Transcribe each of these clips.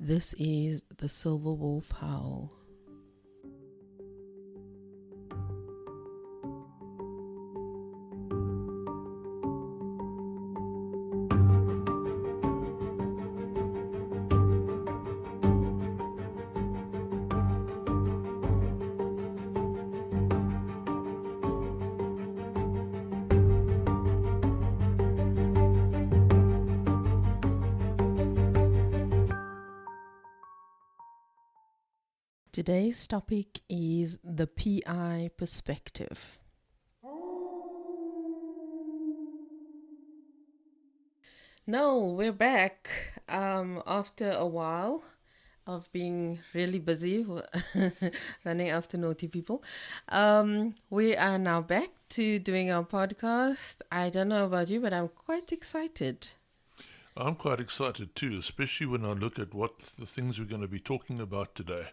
This is the Silver Wolf Howl. Today's topic is the PI perspective. No, we're back after a while of being really busy running after naughty people. We are now back to doing our podcast. I don't know about you, but I'm quite excited. I'm quite excited too, especially when I look at what the things we're going to be talking about today.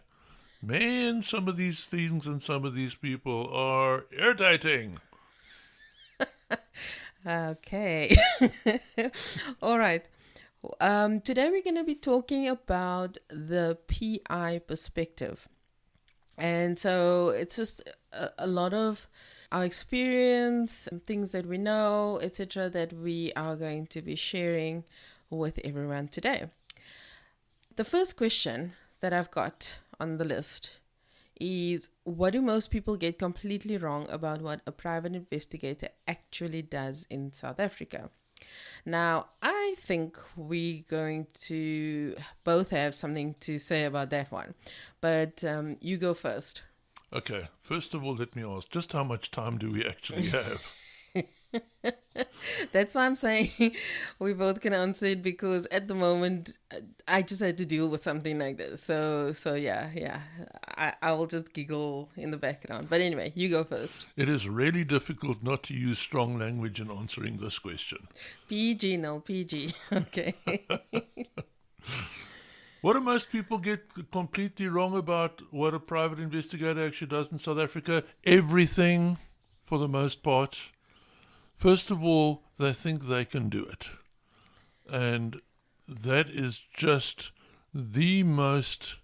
Man, some of these things and some of these people are irritating. Okay. All right. Today we're going to be talking about the PI perspective. And so it's just a lot of our experience, things that we know, etc., that we are going to be sharing with everyone today. The first question that I've got on the list is, what do most people get completely wrong about what a private investigator actually does in South Africa? Now, I think we're going to both have something to say about that one, but you go first. Okay, first of all, let me ask, just how much time do we actually have? That's why I'm saying we both can answer it, because at the moment I just had to deal with something like this. So yeah. I will just giggle in the background. But anyway, you go first. It is really difficult not to use strong language in answering this question. PG, no, PG. Okay. What do most people get completely wrong about what a private investigator actually does in South Africa? Everything, for the most part. First of all, they think they can do it. And that is just the most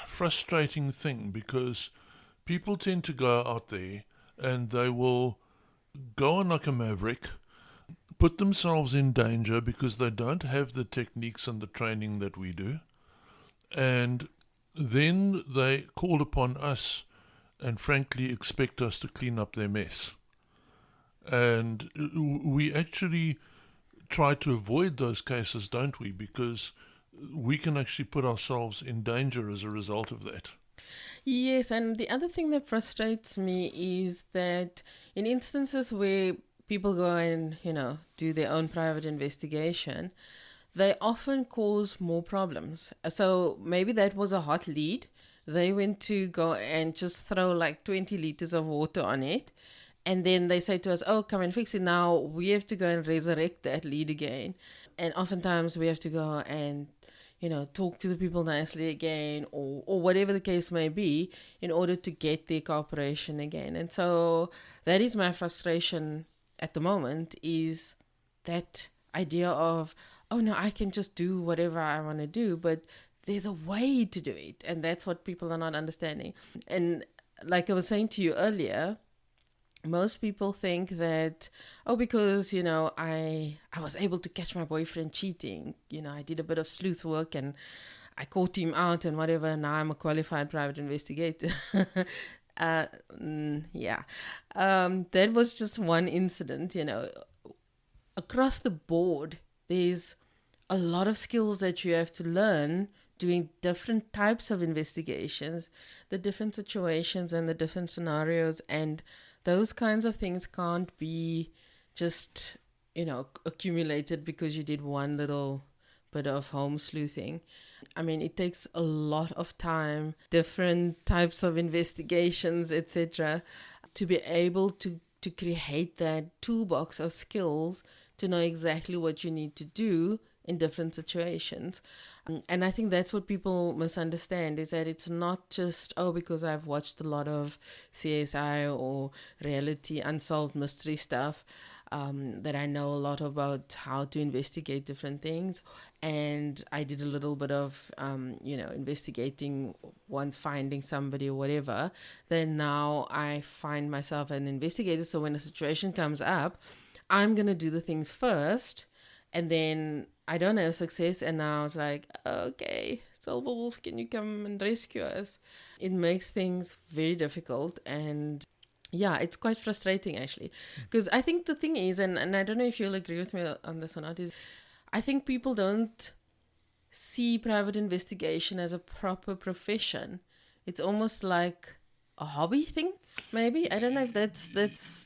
frustrating thing, because people tend to go out there and they will go on like a maverick, put themselves in danger because they don't have the techniques and the training that we do. And then they call upon us and frankly expect us to clean up their mess. And we actually try to avoid those cases, don't we? Because we can actually put ourselves in danger as a result of that. Yes, and the other thing that frustrates me is that in instances where people go and, do their own private investigation, they often cause more problems. So maybe that was a hot lead. They went to go and just throw like 20 liters of water on it. And then they say to us, oh, come and fix it. Now we have to go and resurrect that lead again. And oftentimes we have to go and, talk to the people nicely again, or whatever the case may be, in order to get their cooperation again. And so that is my frustration at the moment, is that idea of, oh, no, I can just do whatever I want to do. But there's a way to do it. And that's what people are not understanding. And like I was saying to you earlier, most people think that, because, I was able to catch my boyfriend cheating. I did a bit of sleuth work and I caught him out and whatever. Now I'm a qualified private investigator. That was just one incident, Across the board, there's a lot of skills that you have to learn doing different types of investigations, the different situations and the different scenarios, and those kinds of things can't be just, accumulated because you did one little bit of home sleuthing. I mean, it takes a lot of time, different types of investigations, etc., to be able to create that toolbox of skills to know exactly what you need to do in different situations. And I think that's what people misunderstand, is that it's not just, because I've watched a lot of CSI or reality unsolved mystery stuff, that I know a lot about how to investigate different things. And I did a little bit of, investigating once finding somebody or whatever. Then now I find myself an investigator. So when a situation comes up, I'm going to do the things first. And then I don't have success. And now it's like, okay, Silver Wolf, can you come and rescue us? It makes things very difficult. And yeah, it's quite frustrating actually. Because I think the thing is, and I don't know if you'll agree with me on this or not, is I think people don't see private investigation as a proper profession. It's almost like a hobby thing, maybe. I don't know if that's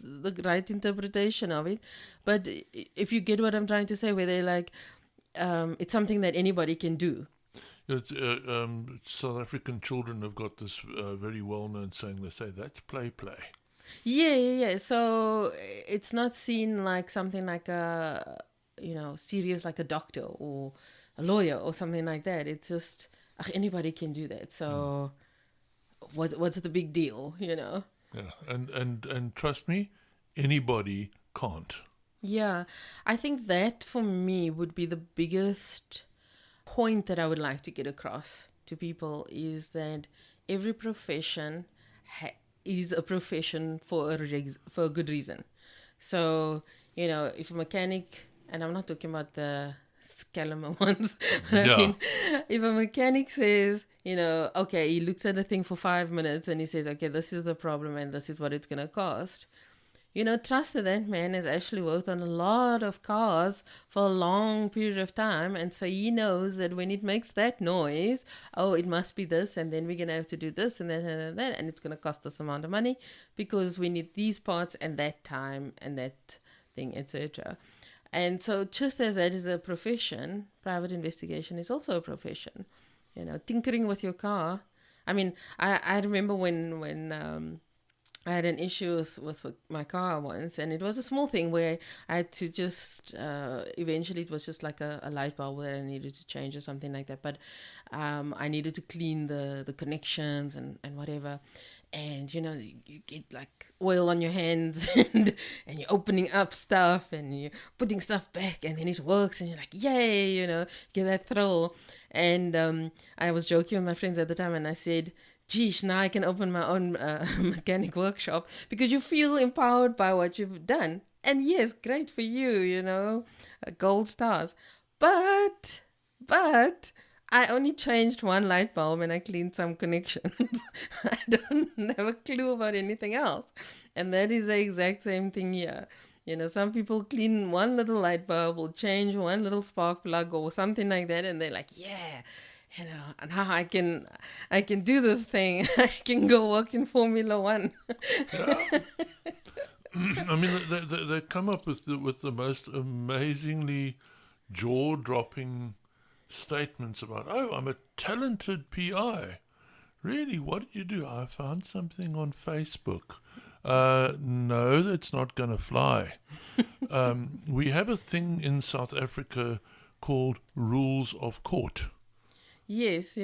the right interpretation of it. But if you get what I'm trying to say, where they're like, it's something that anybody can do. It's South African children have got this very well-known saying. They say that's play. Yeah. So it's not seen like something like a, serious, like a doctor or a lawyer or something like that. It's just anybody can do that. So what's the big deal, Yeah, and trust me, anybody can't. Yeah, I think that for me would be the biggest point that I would like to get across to people, is that every profession is a profession for a good reason. So, if a mechanic, and I'm not talking about the scalama ones, but I mean, if a mechanic says, okay, he looks at the thing for 5 minutes and he says, okay, this is the problem and this is what it's going to cost. Trust that man has actually worked on a lot of cars for a long period of time. And so he knows that when it makes that noise, it must be this. And then we're going to have to do this and that and that. And it's going to cost us amount of money because we need these parts and that time and that thing, etc. And so just as that is a profession, private investigation is also a profession. Tinkering with your car. I mean, I remember when I had an issue with my car once, and it was a small thing where I had to just, eventually it was just like a light bulb that I needed to change or something like that. But I needed to clean the connections and whatever. And, you get like oil on your hands and you're opening up stuff and you're putting stuff back and then it works and you're like, yay, get that thrill. And I was joking with my friends at the time and I said, geez, now I can open my own mechanic workshop, because you feel empowered by what you've done. And yes, great for you, gold stars. But I only changed one light bulb and I cleaned some connections. I don't have a clue about anything else. And that is the exact same thing here. Some people clean one little light bulb or change one little spark plug or something like that, and they're like, yeah, and how I can do this thing. I can go work in Formula One. Yeah. I mean, they come up with the most amazingly jaw-dropping statements about, I'm a talented PI. Really? What did you do? I found something on Facebook. No, that's not going to fly. We have a thing in South Africa called rules of court. Yes.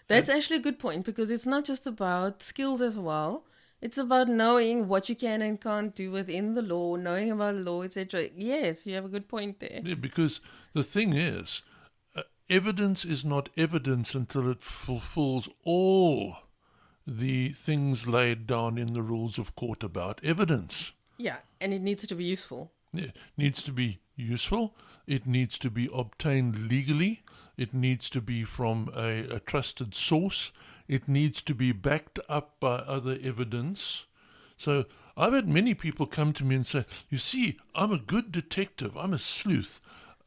That's actually a good point, because it's not just about skills as well. It's about knowing what you can and can't do within the law, knowing about law, etc. Yes, you have a good point there. Yeah, because the thing is, evidence is not evidence until it fulfills all the things laid down in the rules of court about evidence. Yeah, and it needs to be useful. It needs to be useful. It needs to be obtained legally. It needs to be from a trusted source. It needs to be backed up by other evidence. So I've had many people come to me and say, you see, I'm a good detective. I'm a sleuth.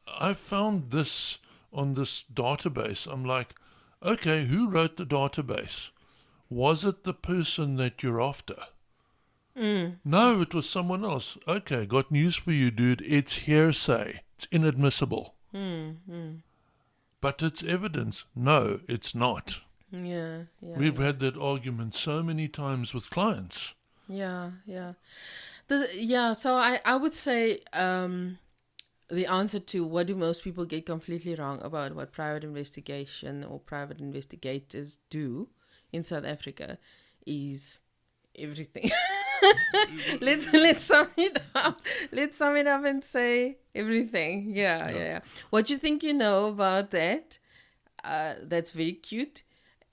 I found this on this database. I'm like, okay, who wrote the database? Was it the person that you're after? No, it was someone else. Okay, got news for you, dude. It's hearsay. It's inadmissible. But it's evidence. No, it's not. Yeah. We've had that argument so many times with clients. Yeah. So I would say the answer to what do most people get completely wrong about what private investigation or private investigators do in South Africa is everything. let's sum it up. Let's sum it up and say everything. Yeah. What you think you know about that? That's very cute,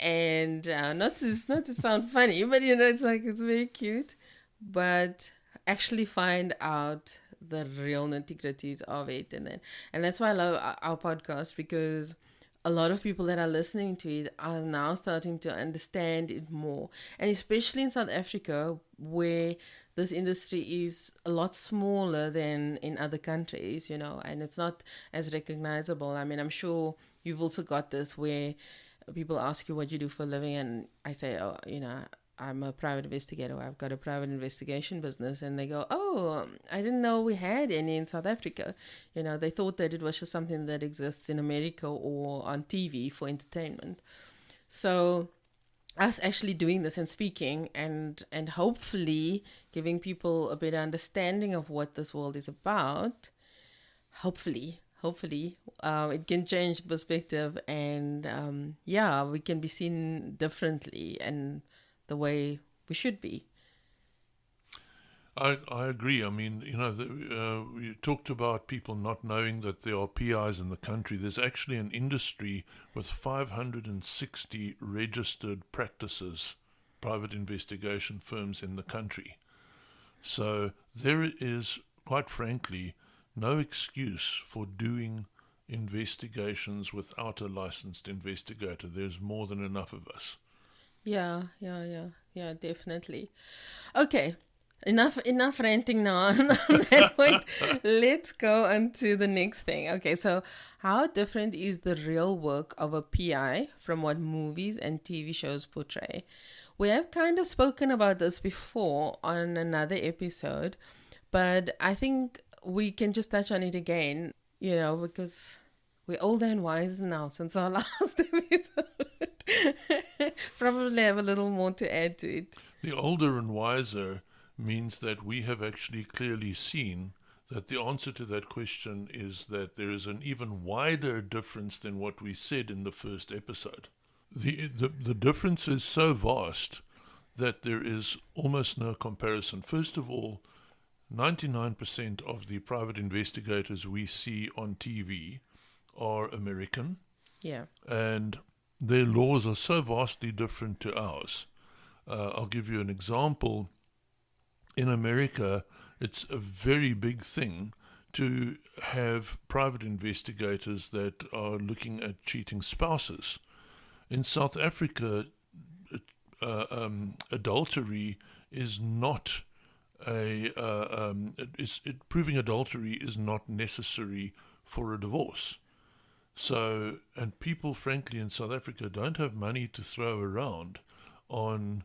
and not to sound funny, but it's like it's very cute. But actually find out the real nitty-gritties of it, and that's why I love our podcast, because a lot of people that are listening to it are now starting to understand it more. And especially in South Africa, where this industry is a lot smaller than in other countries, and it's not as recognizable. I mean, I'm sure you've also got this where people ask you what you do for a living, and I say, oh, I'm a private investigator, or I've got a private investigation business. And they go, oh, I didn't know we had any in South Africa. They thought that it was just something that exists in America or on TV for entertainment. So us actually doing this and speaking and hopefully giving people a better understanding of what this world is about, hopefully it can change perspective, and we can be seen differently and the way we should be. I agree. I mean, you talked about people not knowing that there are PIs in the country. There's actually an industry with 560 registered practices, private investigation firms in the country. So there is, quite frankly, no excuse for doing investigations without a licensed investigator. There's more than enough of us. Yeah, definitely. Okay, enough ranting now on that point. Let's go on to the next thing. Okay, so how different is the real work of a PI from what movies and TV shows portray? We have kind of spoken about this before on another episode, but I think we can just touch on it again, because we're older and wiser now since our last episode. Probably have a little more to add to it. The older and wiser means that we have actually clearly seen that the answer to that question is that there is an even wider difference than what we said in the first episode. The difference is so vast that there is almost no comparison. First of all, 99% of the private investigators we see on TV are American. Yeah. And their laws are so vastly different to ours. I'll give you an example. In America, it's a very big thing to have private investigators that are looking at cheating spouses. In South Africa, adultery is not proving adultery is not necessary for a divorce. So, and people, frankly, in South Africa don't have money to throw around on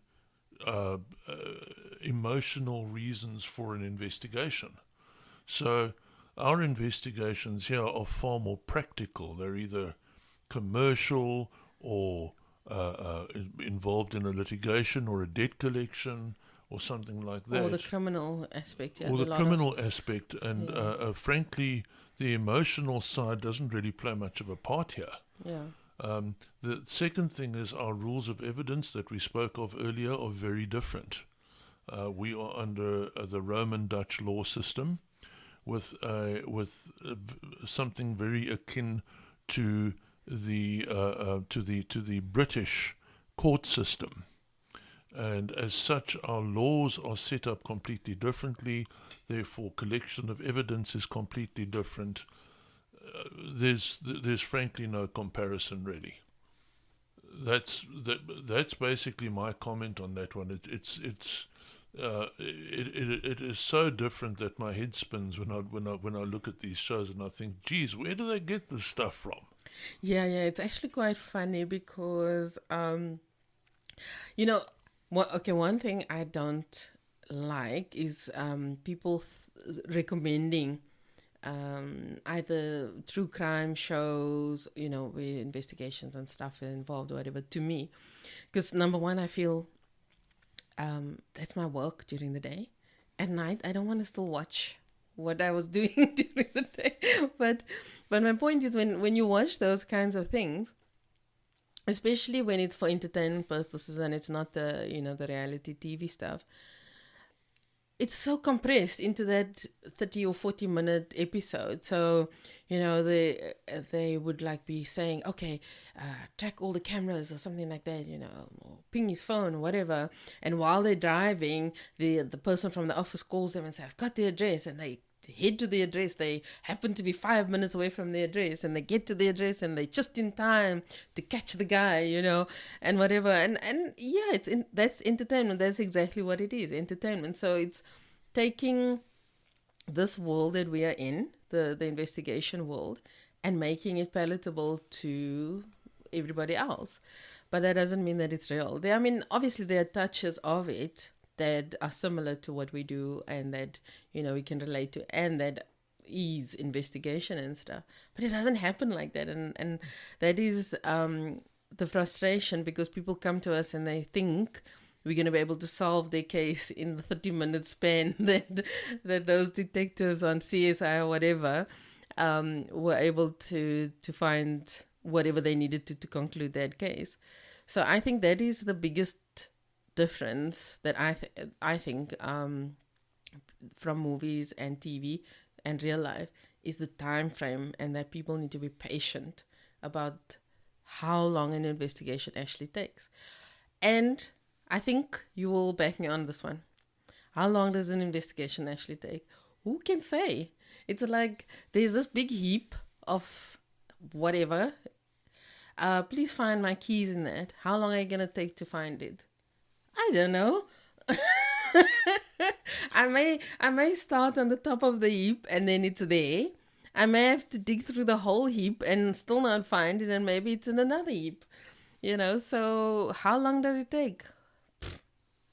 emotional reasons for an investigation. So, our investigations here are far more practical. They're either commercial or involved in a litigation or a debt collection or something like that. Or the criminal aspect. Yeah, or the criminal aspect. And frankly, the emotional side doesn't really play much of a part here. Yeah. The second thing is our rules of evidence that we spoke of earlier are very different. We are under the Roman Dutch law system with something very akin to the British court system. And as such, our laws are set up completely differently. Therefore, collection of evidence is completely different. There's frankly no comparison, really. That's basically my comment on that one. It is so different that my head spins when I look at these shows and I think, geez, where do they get this stuff from? Yeah, it's actually quite funny because one thing I don't like is people recommending either true crime shows, where investigations and stuff are involved or whatever, to me. Because number one, I feel that's my work during the day. At night, I don't want to still watch what I was doing during the day. But my point is when you watch those kinds of things, especially when it's for entertainment purposes and it's not the reality TV stuff, it's so compressed into that 30 or 40-minute episode. So, they would like be saying, okay, track all the cameras or something like that, or ping his phone or whatever. And while they're driving, the person from the office calls them and says, I've got the address. And they head to the address. They happen to be 5 minutes away from the address, and they get to the address, and they're just in time to catch the guy, and whatever. And yeah, that's entertainment. That's exactly what it is, entertainment. So it's taking this world that we are in, the investigation world, and making it palatable to everybody else. But that doesn't mean that it's real. Obviously there are touches of it that are similar to what we do, and that we can relate to, and that is investigation and stuff. But it doesn't happen like that, and that is the frustration, because people come to us and they think we're going to be able to solve their case in the 30-minute span that those detectives on CSI or whatever were able to find whatever they needed to conclude that case. So I think that is the biggest difference that I think from movies and TV and real life, is the time frame, and that people need to be patient about how long an investigation actually takes. And I think you will back me on this one. How long does an investigation actually take? Who can say? It's like there's this big heap of whatever. Please find my keys in that. How long are you going to take to find it? I don't know. I may start on the top of the heap and then it's there. I may have to dig through the whole heap and still not find it, and maybe it's in another heap. So how long does it take?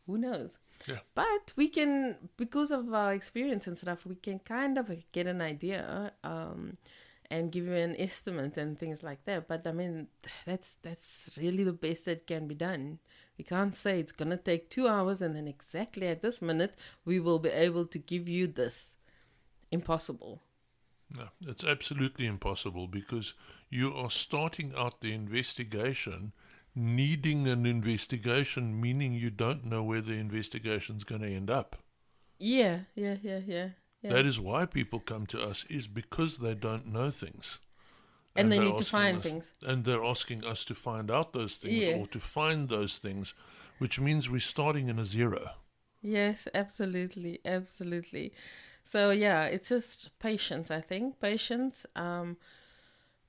Who knows? Yeah. But we can, because of our experience and stuff, we can kind of get an idea and give you an estimate and things like that. But that's really the best that can be done. We can't say it's going to take 2 hours and then exactly at this minute we will be able to give you this. Impossible. No, it's absolutely impossible, because you are starting out the investigation needing an investigation, meaning you don't know where the investigation's going to end up. Yeah. That is why people come to us, is because they don't know things. And they need to find things. And they're asking us to find out those things, or to find those things, which means we're starting in a zero. Yes, absolutely. So yeah, it's just patience, I think. Patience.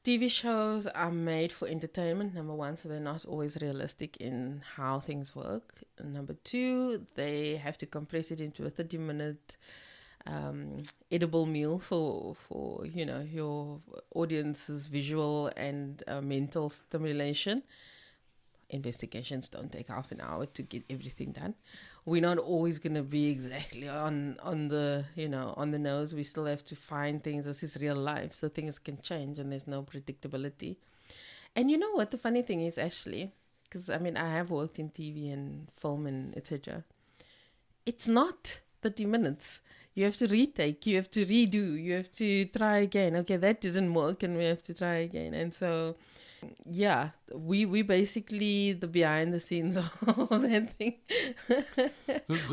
TV shows are made for entertainment, number one, so they're not always realistic in how things work. And number two, they have to compress it into a 30-minute edible meal for your audience's visual and mental stimulation. Investigations don't take half an hour to get everything done. We're not always going to be exactly on the on the nose. We still have to find things. This is real life, so things can change, and there's no predictability. And you know what the funny thing is, actually, because I have worked in TV and film and etc. It's not 30 minutes. You have to retake, you have to redo, you have to try again. Okay, that didn't work, and we have to try again. And so yeah, we basically the behind the scenes of all that thing.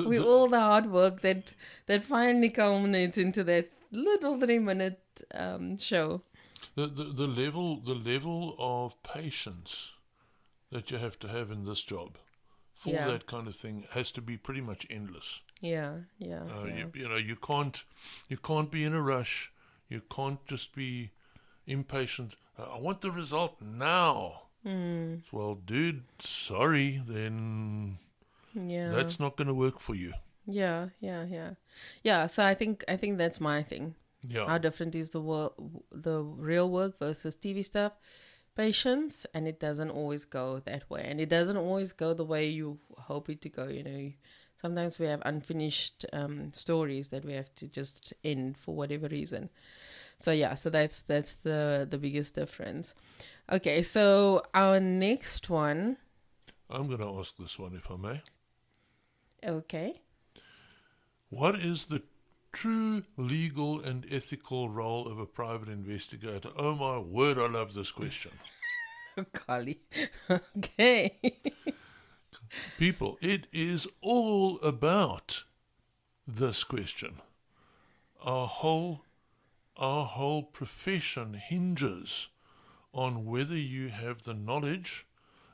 We all the hard work that finally culminates into that little 3-minute show. The level of patience that you have to have in this job for that kind of thing has to be pretty much endless. Yeah. You can't be in a rush. You can't just be impatient. I want the result now. Well, dude, sorry, then that's not going to work for you. Yeah. So I think that's my thing. Yeah. How different is the real work versus TV stuff? Patience, and it doesn't always go that way, and it doesn't always go the way you hope it to go. Sometimes we have unfinished stories that we have to just end for whatever reason. So yeah, so that's the biggest difference. Okay, so our next one. I'm going to ask this one, if I may. Okay. What is the true legal and ethical role of a private investigator? Oh my word, I love this question. Golly. Okay. People, it is all about this question. Our whole profession hinges on whether you have the knowledge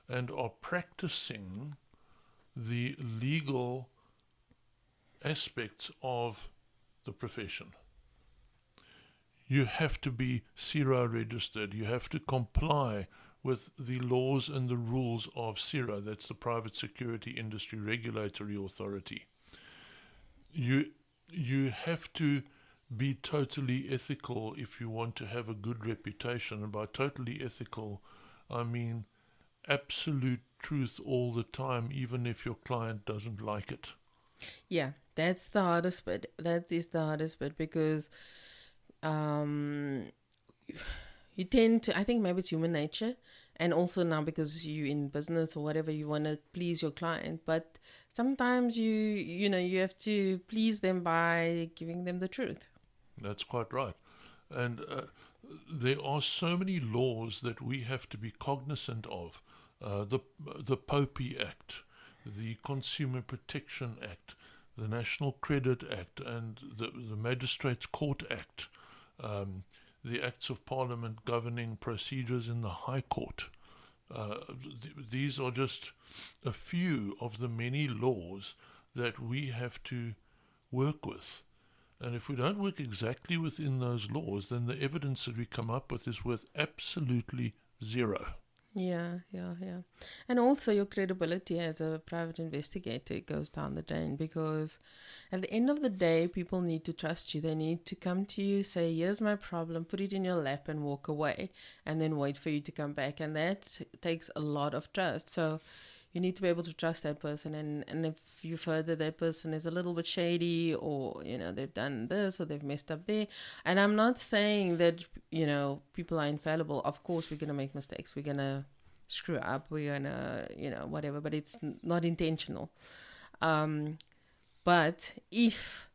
and are practicing the legal aspects of the profession. You have to be CIRA registered. You have to comply with the laws and the rules of CIRA. That's the Private Security Industry Regulatory Authority. You have to be totally ethical if you want to have a good reputation. And by totally ethical, I mean absolute truth all the time, even if your client doesn't like it. Yeah, that's the hardest bit. That is the hardest bit because you tend to, I think maybe it's human nature, and also now because you're in business or whatever, you want to please your client, but sometimes you have to please them by giving them the truth. That's quite right. And there are so many laws that we have to be cognizant of. The POPI Act, the Consumer Protection Act, the National Credit Act, and the Magistrates Court Act, the Acts of Parliament governing procedures in the High Court. These are just a few of the many laws that we have to work with. And if we don't work exactly within those laws, then the evidence that we come up with is worth absolutely zero. Yeah. And also your credibility as a private investigator goes down the drain because at the end of the day, people need to trust you. They need to come to you, say, here's my problem, put it in your lap and walk away, and then wait for you to come back. And that takes a lot of trust. So you need to be able to trust that person. And if you've heard that that person is a little bit shady or, they've done this or they've messed up there. And I'm not saying that, people are infallible. Of course, we're going to make mistakes. We're going to screw up. We're going to, whatever. But it's not intentional. But if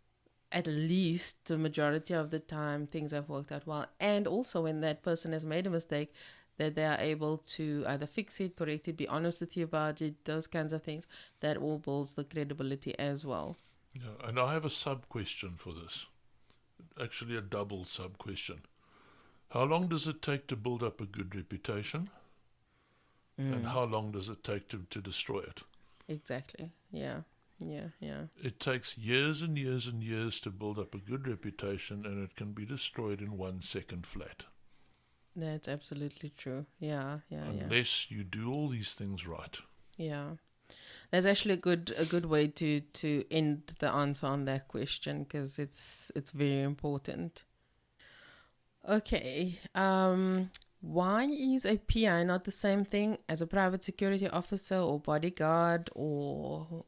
at least the majority of the time things have worked out well, and also when that person has made a mistake, that they are able to either fix it, correct it, be honest with you about it, those kinds of things, that all builds the credibility as well. Yeah, and I have a sub-question for this. Actually, a double sub-question. How long does it take to build up a good reputation? And how long does it take to destroy it? Exactly. Yeah. It takes years and years and years to build up a good reputation, and it can be destroyed in 1 second flat. That's absolutely true. Yeah. Unless you do all these things right. Yeah. That's actually a good way to end the answer on that question because it's very important. Okay. Why is a PI not the same thing as a private security officer or bodyguard or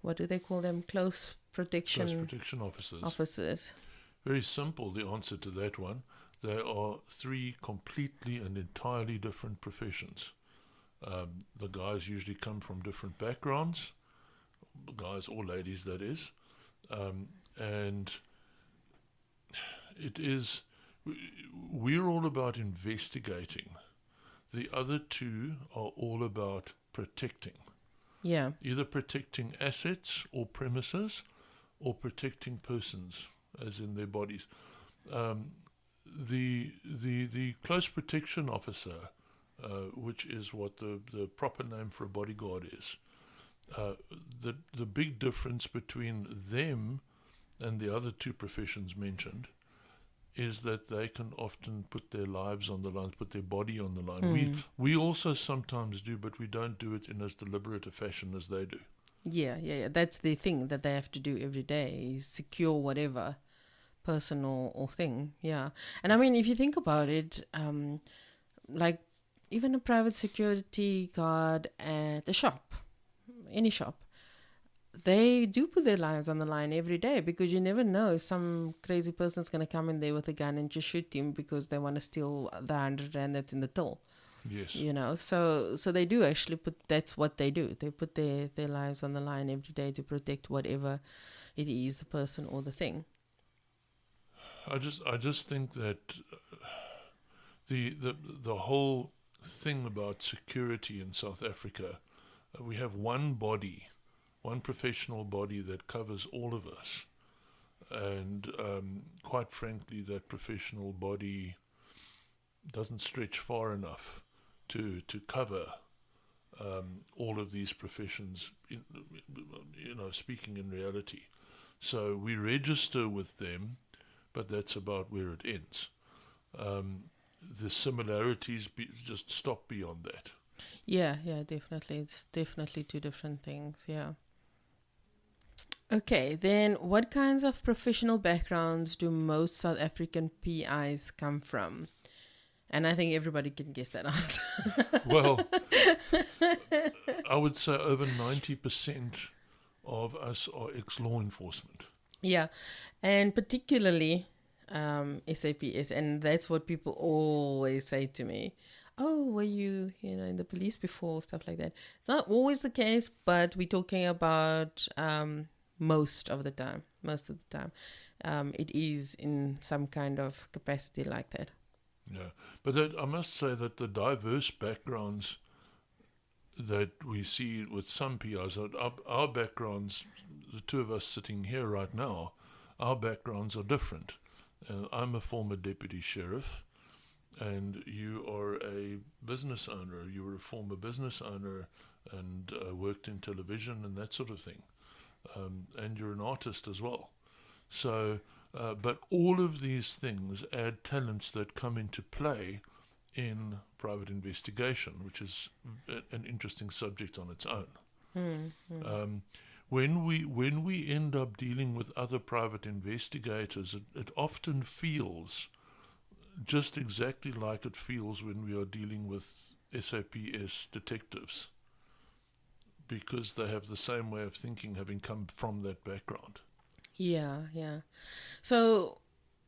what do they call them? Close protection officers. Very simple, the answer to that one. There are three completely and entirely different professions. The guys usually come from different backgrounds, guys or ladies that is, and we're all about investigating. The other two are all about protecting. Yeah. Either protecting assets or premises or protecting persons, as in their bodies. The close protection officer, which is what the proper name for a bodyguard is, the big difference between them and the other two professions mentioned is that they can often put their lives on the line, put their body on the line. We also sometimes do, but we don't do it in as deliberate a fashion as they do. Yeah. That's the thing that they have to do every day, is secure whatever person or thing. Yeah. And I mean, if you think about it, like even a private security guard at a shop, any shop, they do put their lives on the line every day because you never know, some crazy person's going to come in there with a gun and just shoot him because they want to steal the 100 rand that's in the till. Yes. So they do actually that's what they do. They put their lives on the line every day to protect whatever it is, the person or the thing. I just think that the whole thing about security in South Africa, we have one body one professional body that covers all of us. And quite frankly, that professional body doesn't stretch far enough to cover all of these professions, speaking in reality. So we register with them, but that's about where it ends. The similarities just stop beyond that. Yeah, definitely. It's definitely two different things. Yeah. Okay, then what kinds of professional backgrounds do most South African PIs come from? And I think everybody can guess that answer. Well, I would say over 90% of us are ex-law enforcement. Yeah, and particularly SAPS, and that's what people always say to me. Oh, were you, in the police before, stuff like that. It's not always the case, but we're talking about most of the time. It is in some kind of capacity like that. Yeah, but I must say that the diverse backgrounds that we see with some PIs, our backgrounds, the two of us sitting here right now, our backgrounds are different. I'm a former deputy sheriff, and you are a business owner. You were a former business owner and worked in television and that sort of thing. And you're an artist as well. So, but all of these things add talents that come into play in private investigation, which is an interesting subject on its own. When we end up dealing with other private investigators, it often feels just exactly like it feels when we are dealing with SAPS detectives, because they have the same way of thinking, having come from that background. Yeah. So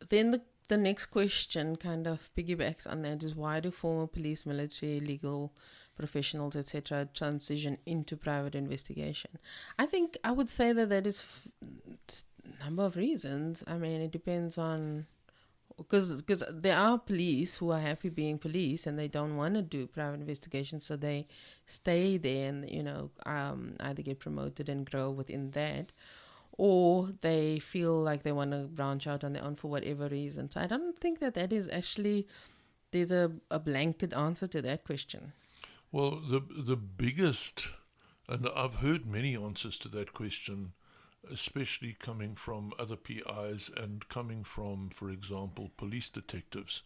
then the next question kind of piggybacks on that is, why do former police, military, legal professionals, etc., transition into private investigation? I think I would say that is a number of reasons. I mean, it depends on, because there are police who are happy being police and they don't want to do private investigation, so they stay there and either get promoted and grow within that, or they feel like they want to branch out on their own for whatever reason. So I don't think that is actually, there's a blanket answer to that question. Well, the biggest, and I've heard many answers to that question, especially coming from other PIs and coming from, for example, police detectives.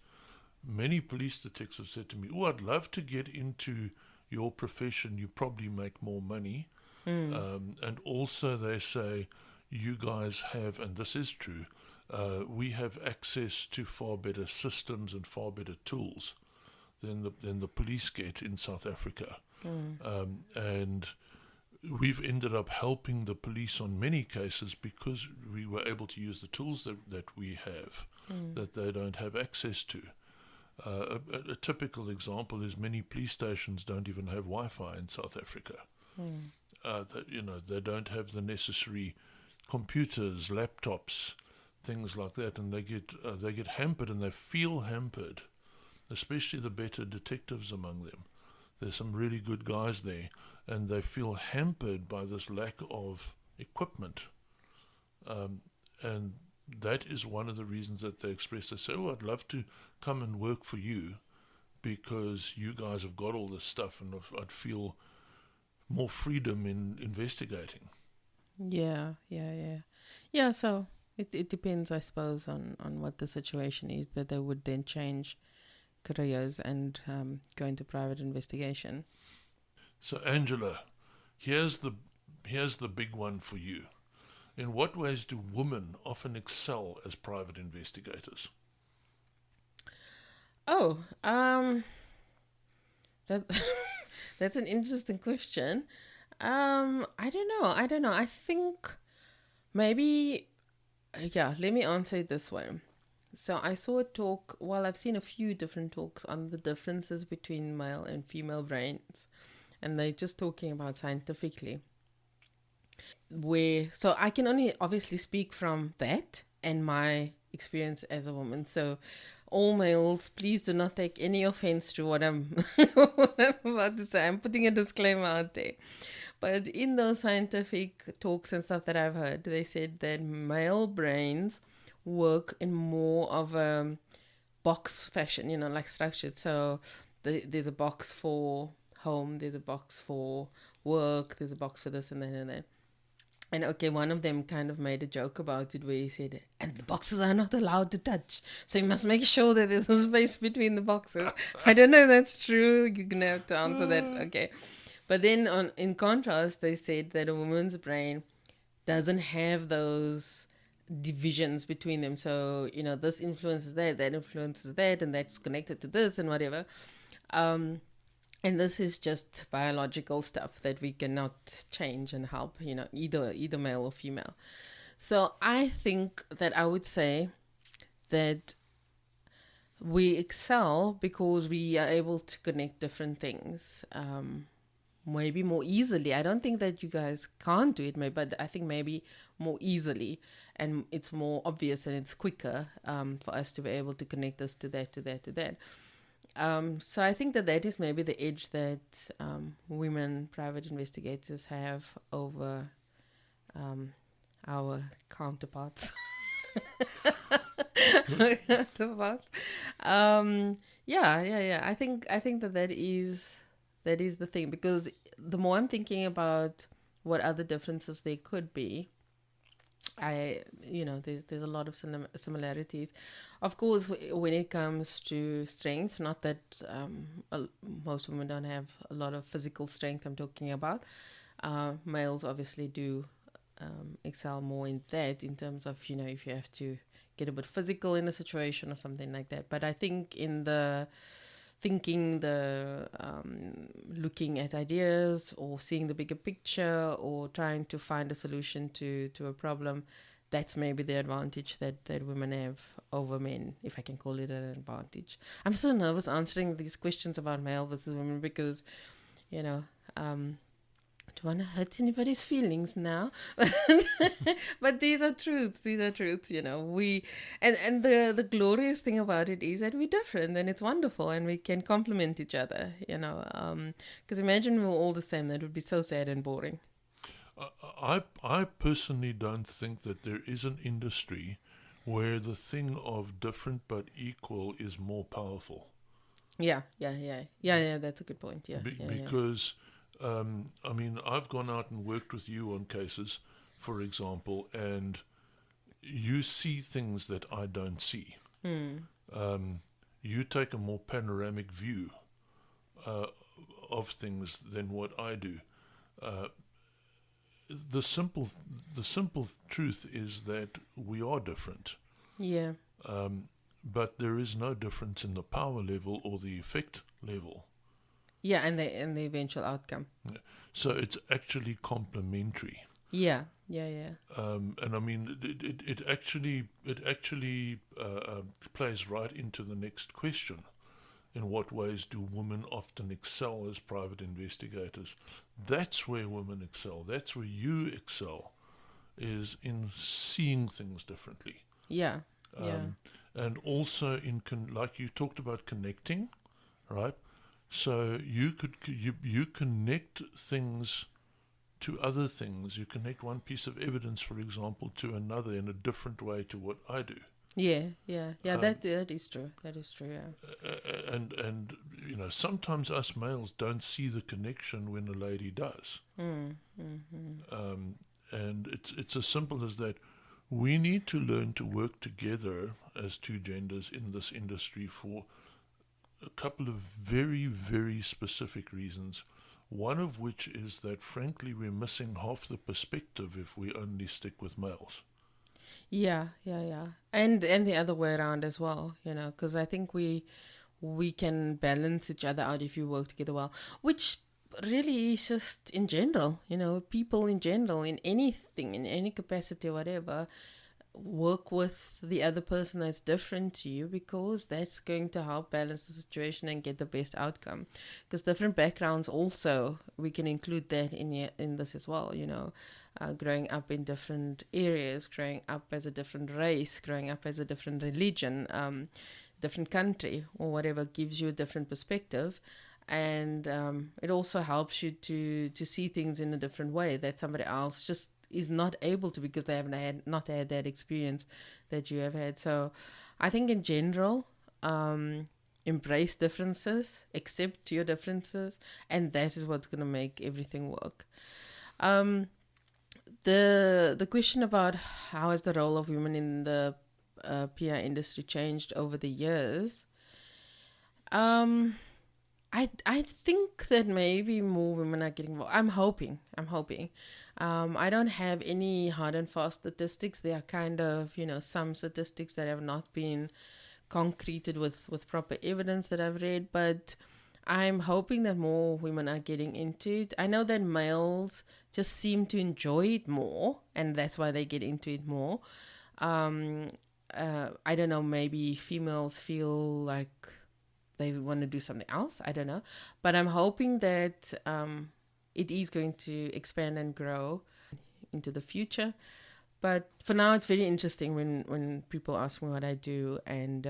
Many police detectives said to me, "Oh, I'd love to get into your profession. You probably make more money." And also they say, "You guys have," and this is true, we have access to far better systems and far better tools than the police get in South Africa. And we've ended up helping the police on many cases because we were able to use the tools that we have that they don't have access to. A typical example is many police stations don't even have Wi-Fi in South Africa. They don't have the necessary computers, laptops, things like that, and they get hampered, and they feel hampered, especially the better detectives among them. There's some really good guys there, and they feel hampered by this lack of equipment. And that is one of the reasons that they express. They say, "Oh, I'd love to come and work for you because you guys have got all this stuff, and I'd feel more freedom in investigating." Yeah. So it depends, I suppose, on what the situation is, that they would then change careers and go into private investigation. So, Angela, here's the big one for you. In what ways do women often excel as private investigators? Oh, that that's an interesting question. I don't know. I think maybe, let me answer it this way. So I saw a talk, well, I've seen a few different talks on the differences between male and female brains, and they're just talking about scientifically. So I can only obviously speak from that and my experience as a woman. So all males, please do not take any offense to what I'm, what I'm about to say. I'm putting a disclaimer out there. But in those scientific talks and stuff that I've heard, they said that male brains work in more of a box fashion, like structured. So there's a box for home, there's a box for work, there's a box for this and that and that. And okay, one of them kind of made a joke about it where he said, and the boxes are not allowed to touch. So you must make sure that there's a space between the boxes. I don't know if that's true. You're going to have to answer that. Okay. But then in contrast, they said that a woman's brain doesn't have those divisions between them. So, this influences that influences that, and that's connected to this and whatever. And this is just biological stuff that we cannot change and help, either male or female. So I think that I would say that we excel because we are able to connect different things, maybe more easily. I don't think that you guys can't do it, maybe, but I think maybe more easily, and it's more obvious and it's quicker for us to be able to connect this to that, to that, to that. So I think that is maybe the edge that women private investigators have over our counterparts. Yeah. I think that is the thing, because the more I'm thinking about what other differences there could be, there's a lot of similarities. Of course, when it comes to strength, not that most women don't have a lot of physical strength I'm talking about. Males obviously do excel more in that, in terms of, if you have to get a bit physical in a situation or something like that. But I think in the thinking, looking at ideas or seeing the bigger picture or trying to find a solution to a problem, that's maybe the advantage that women have over men, if I can call it an advantage. I'm so nervous answering these questions about male versus women because, I don't want to hurt anybody's feelings now, but these are truths. We and the glorious thing about it is that we're different, and it's wonderful, and we can complement each other. Because imagine we were all the same, that would be so sad and boring. I personally don't think that there is an industry where the thing of different but equal is more powerful. Yeah. That's a good point. Because. I've gone out and worked with you on cases, for example, and you see things that I don't see. You take a more panoramic view of things than what I do. The simple truth is that we are different. Yeah. But there is no difference in the power level or the effect level. Yeah, and the eventual outcome. Yeah. So it's actually complementary. Yeah. And I mean, it actually plays right into the next question. In what ways do women often excel as private investigators? That's where women excel. That's where you excel, is in seeing things differently. Yeah. And also like you talked about connecting, right? So you connect things to other things. You connect one piece of evidence, for example, to another in a different way to what I do. Yeah. That is true. That is true. Yeah. And sometimes us males don't see the connection when a lady does. And it's as simple as that. We need to learn to work together as two genders in this industry for a couple of very, very specific reasons. One of which is that, frankly, we're missing half the perspective if we only stick with males. Yeah. And the other way around as well, because I think we can balance each other out if you work together well, which really is just in general, people in general, in anything, in any capacity, whatever, work with the other person that's different to you, because that's going to help balance the situation and get the best outcome. Because different backgrounds also, we can include that in this as well, growing up in different areas, growing up as a different race, growing up as a different religion, different country or whatever gives you a different perspective. And it also helps you to see things in a different way that somebody else just is not able to, because they haven't not had that experience that you have had. So I think in general, embrace differences, accept your differences, and that is what's going to make everything work. The question about how has the role of women in the PI industry changed over the years, I think that maybe more women are getting involved. I'm hoping. I don't have any hard and fast statistics. There are kind of, some statistics that have not been concreted with proper evidence that I've read, but I'm hoping that more women are getting into it. I know that males just seem to enjoy it more, and that's why they get into it more. I don't know, maybe females feel like they want to do something else. I don't know. But I'm hoping that it is going to expand and grow into the future. But for now, it's very interesting when people ask me what I do, and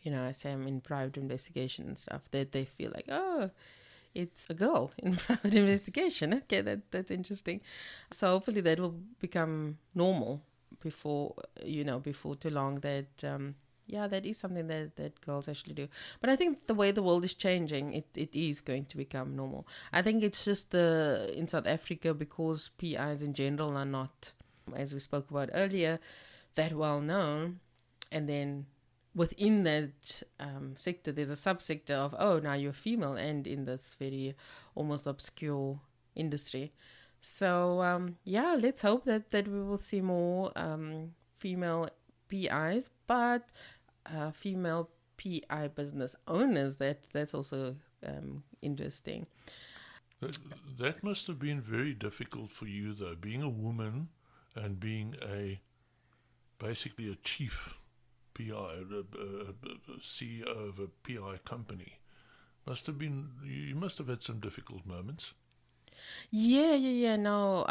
I say I'm in private investigation and stuff, that they feel like, oh, it's a girl in private investigation. Okay, that's interesting. So hopefully that will become normal before too long, that that is something that girls actually do. But I think the way the world is changing, it is going to become normal. I think it's just in South Africa, because PIs in general are not, as we spoke about earlier, that well known. And then within that sector, there's a subsector of, oh, now you're female, and in this very almost obscure industry. So, let's hope that we will see more female PIs, but female PI business owners. That's also interesting. That must have been very difficult for you, though, being a woman and being basically a chief PI, a CEO of a PI company. You must have had some difficult moments. Yeah. No,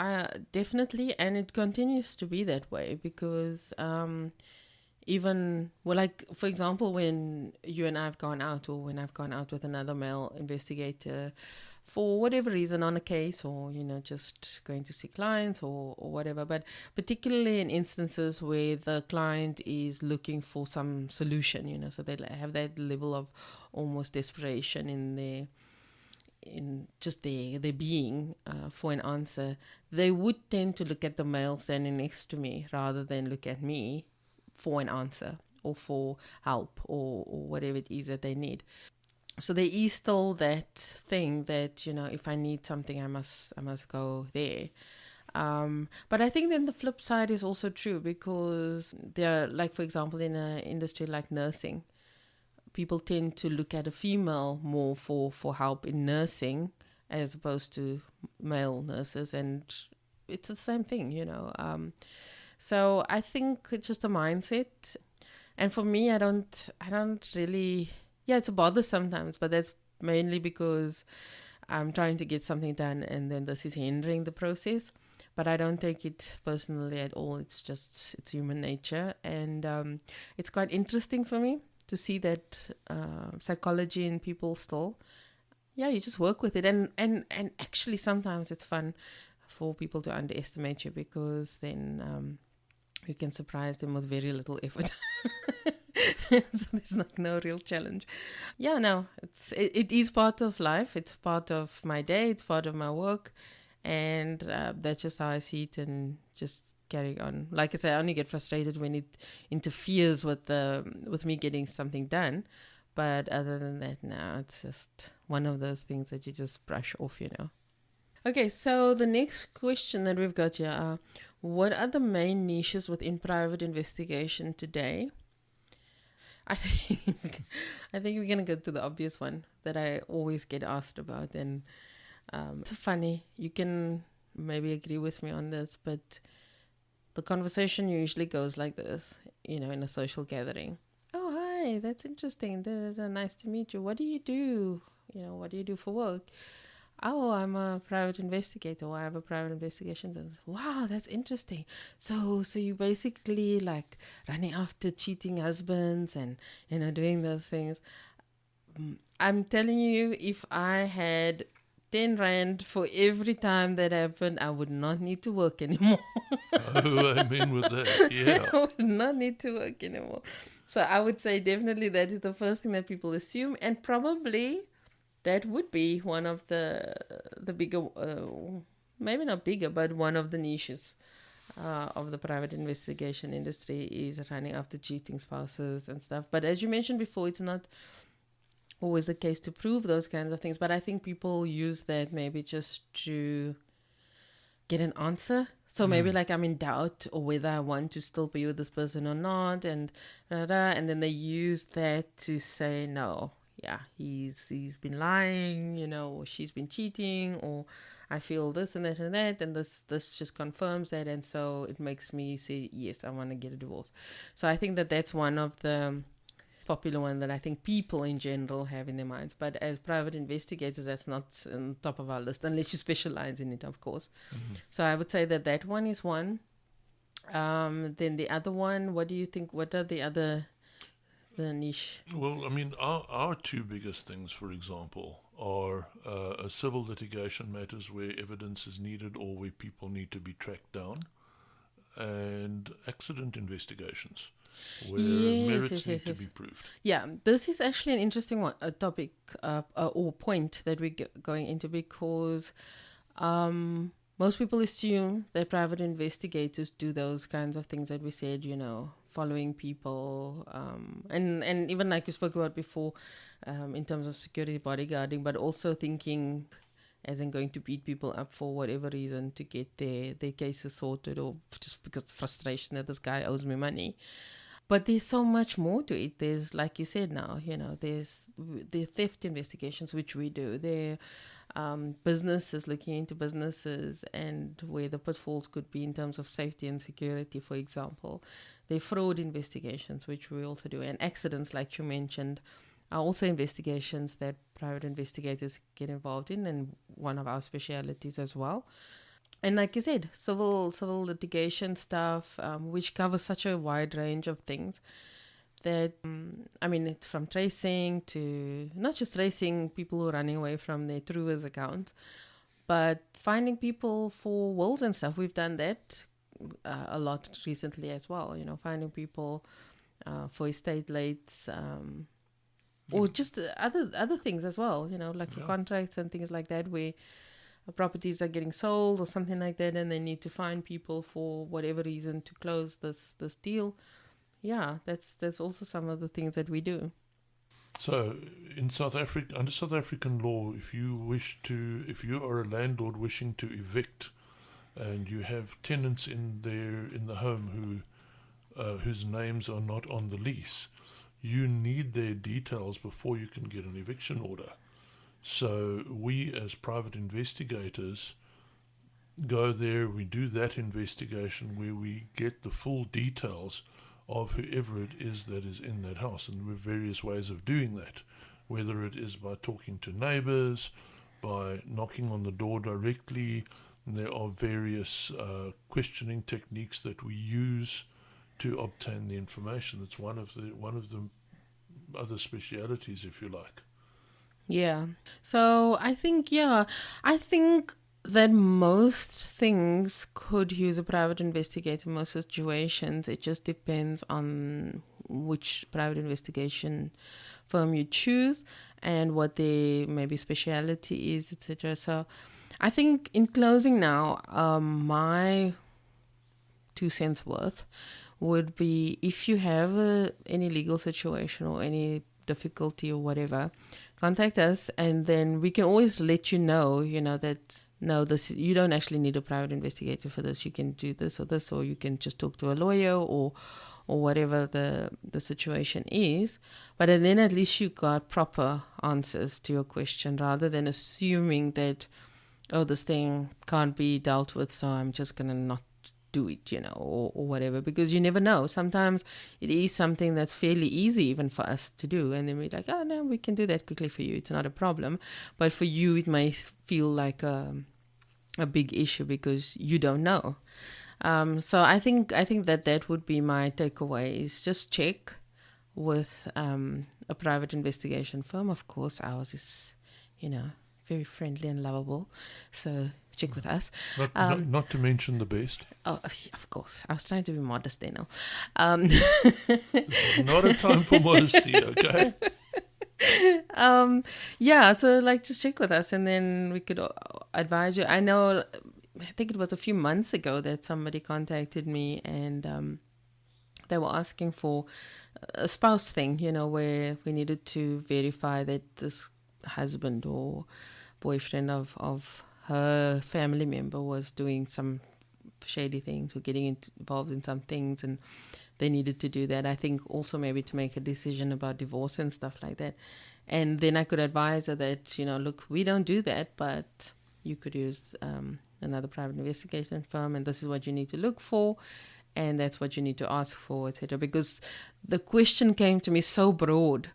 definitely, and it continues to be that way, because even, well, like, for example, when you and I have gone out, or when I've gone out with another male investigator for whatever reason on a case, or just going to see clients, or whatever, but particularly in instances where the client is looking for some solution, so they have that level of almost desperation in their being for an answer, they would tend to look at the male standing next to me rather than look at me for an answer or for help or whatever it is that they need. So there is still that thing that, if I need something, I must go there. But I think then the flip side is also true, because there are, like, for example, in an industry like nursing, people tend to look at a female more for help in nursing as opposed to male nurses, and it's the same thing, So I think it's just a mindset, and for me, I don't really. Yeah, it's a bother sometimes, but that's mainly because I'm trying to get something done, and then this is hindering the process. But I don't take it personally at all. It's human nature, and it's quite interesting for me to see that psychology in people still. Yeah, you just work with it, and actually sometimes it's fun for people to underestimate you, because then you can surprise them with very little effort. So there's no real challenge. Yeah, no, it is part of life. It's part of my day. It's part of my work, and that's just how I see it, and just carry on. Like I say, I only get frustrated when it interferes with me getting something done. But other than that, no, it's just one of those things that you just brush off, Okay, so the next question that we've got here are, what are the main niches within private investigation today? I think we're going to go to the obvious one that I always get asked about, and it's funny. You can maybe agree with me on this, but the conversation usually goes like this, in a social gathering. Oh, hi, that's interesting. Nice to meet you. What do you do? What do you do for work? oh, I'm a private investigator, or I have a private investigation business. Wow, that's interesting. So you basically like running after cheating husbands and doing those things. I'm telling you, if I had 10 rand for every time that happened, I would not need to work anymore. Oh, amen with that. Yeah. I would not need to work anymore. So I would say definitely that is the first thing that people assume, and probably that would be one of the bigger, maybe not bigger, but one of the niches of the private investigation industry is running after cheating spouses and stuff. But as you mentioned before, it's not always the case to prove those kinds of things. But I think people use that maybe just to get an answer. So maybe like I'm in doubt or whether I want to still be with this person or not, and and then they use that to say no. Yeah, he's been lying, or she's been cheating, or I feel this and that, and this just confirms that, and so it makes me say yes, I want to get a divorce. So I think that that's one of the popular one that I think people in general have in their minds. But as private investigators, that's not on top of our list, unless you specialize in it, of course. So I would say that one is one. Then the other one, what do you think? What are the niche? Well, I mean, our two biggest things, for example, are civil litigation matters where evidence is needed or where people need to be tracked down, and accident investigations where merits need to be proved. Yeah, this is actually an interesting one, a topic or point that we're going into, because most people assume that private investigators do those kinds of things that we said, following people, and even like you spoke about before, in terms of security bodyguarding, but also thinking as in going to beat people up for whatever reason to get their cases sorted, or just because of frustration that this guy owes me money. But there's so much more to it. There's, like you said now, there's the theft investigations, which we do. There businesses, looking into businesses and where the pitfalls could be in terms of safety and security, for example. There are fraud investigations, which we also do. And accidents, like you mentioned, are also investigations that private investigators get involved in, and one of our specialities as well. And like you said, civil litigation stuff, which covers such a wide range of things that, it's from tracing to not just tracing people who are running away from their True's accounts, but finding people for wills and stuff. We've done that a lot recently as well, finding people for estate lates, or just other things as well, like for contracts and things like that, where properties are getting sold or something like that, and they need to find people for whatever reason to close this deal. Yeah, that's also some of the things that we do. So, in South Africa, under South African law, if you are a landlord wishing to evict, and you have tenants in the home whose names are not on the lease, you need their details before you can get an eviction order. So we, as private investigators, go there, we do that investigation where we get the full details of whoever it is that is in that house. And there are various ways of doing that, whether it is by talking to neighbors, by knocking on the door directly. And there are various questioning techniques that we use to obtain the information. It's one of the other specialities, if you like. Yeah. So I think that most things could use a private investigator in most situations. It just depends on which private investigation firm you choose and what their maybe speciality is, etc. So I think in closing now, my 2 cents worth would be, if you have any legal situation or any difficulty or whatever, contact us, and then we can always let you know, that no, this, you don't actually need a private investigator for this. You can do this, or you can just talk to a lawyer or whatever the situation is. But then at least you got proper answers to your question, rather than assuming that, oh, this thing can't be dealt with, so I'm just going to not do it, or whatever, because you never know. Sometimes it is something that's fairly easy even for us to do, and then we're like, oh no, we can do that quickly for you, it's not a problem. But for you it may feel like a big issue because you don't know. So I think that would be my takeaway, is just check with a private investigation firm. Of course, ours is, very friendly and lovable. So check with us. Not to mention the best. Oh, of course. I was trying to be modest there now. Not a time for modesty, okay? So just check with us, and then we could advise you. I think it was a few months ago that somebody contacted me, and they were asking for a spouse thing, where we needed to verify that this husband or boyfriend of her family member was doing some shady things or getting involved in some things, and they needed to do that. I think also maybe to make a decision about divorce and stuff like that. And then I could advise her that, look, we don't do that, but you could use another private investigation firm, and this is what you need to look for, and that's what you need to ask for, etc. Because the question came to me so broad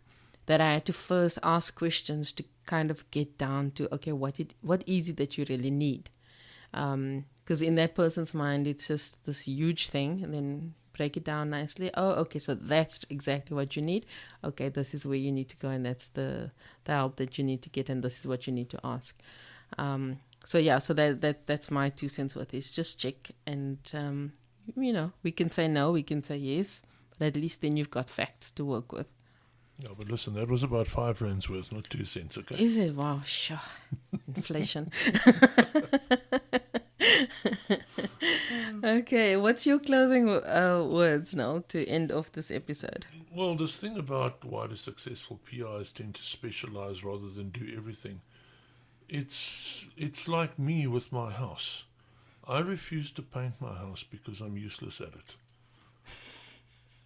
that I had to first ask questions to kind of get down to, okay, what is it that you really need? Because in that person's mind, it's just this huge thing, and then break it down nicely. Oh, okay, so that's exactly what you need. Okay, this is where you need to go, and that's the help that you need to get, and this is what you need to ask. So that's my 2 cents worth, is just check, and we can say no, we can say yes, but at least then you've got facts to work with. Yeah, but listen, that was about 5 rands worth, not 2 cents, okay? Is it? Wow, sure. Inflation. Okay, what's your closing words now to end off this episode? Well, this thing about why do successful PIs tend to specialize rather than do everything, it's like me with my house. I refuse to paint my house because I'm useless at it.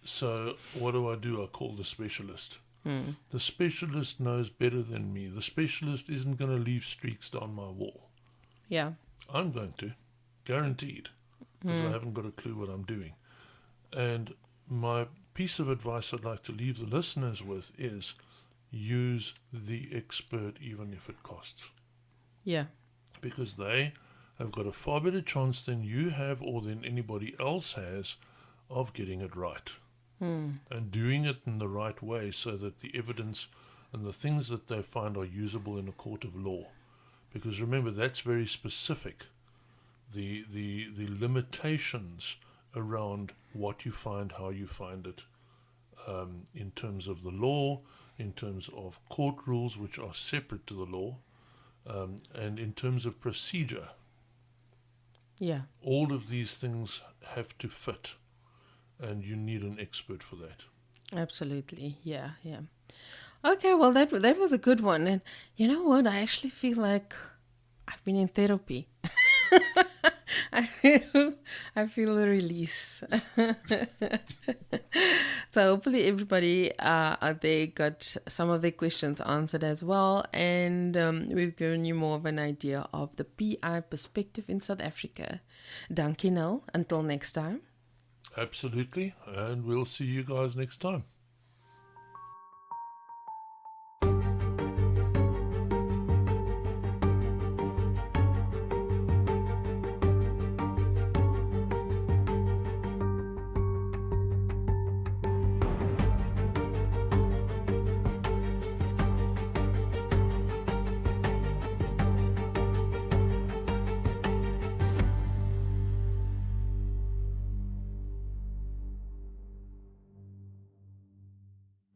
So what do? I call the specialist. The specialist knows better than me. The specialist isn't going to leave streaks down my wall. Yeah. I'm going to, guaranteed, because I haven't got a clue what I'm doing. And my piece of advice I'd like to leave the listeners with is use the expert even if it costs. Yeah. Because they have got a far better chance than you have or than anybody else has of getting it right. And doing it in the right way so that the evidence and the things that they find are usable in a court of law. Because remember, that's very specific. The limitations around what you find, how you find it, in terms of the law, in terms of court rules which are separate to the law, and in terms of procedure. Yeah. All of these things have to fit. And you need an expert for that. Absolutely. Yeah. Okay, well, that was a good one. And you know what? I actually feel like I've been in therapy. I feel a release. So hopefully everybody out there got some of their questions answered as well. And we've given you more of an idea of the PI perspective in South Africa. Dankie nou. Until next time. Absolutely, and we'll see you guys next time.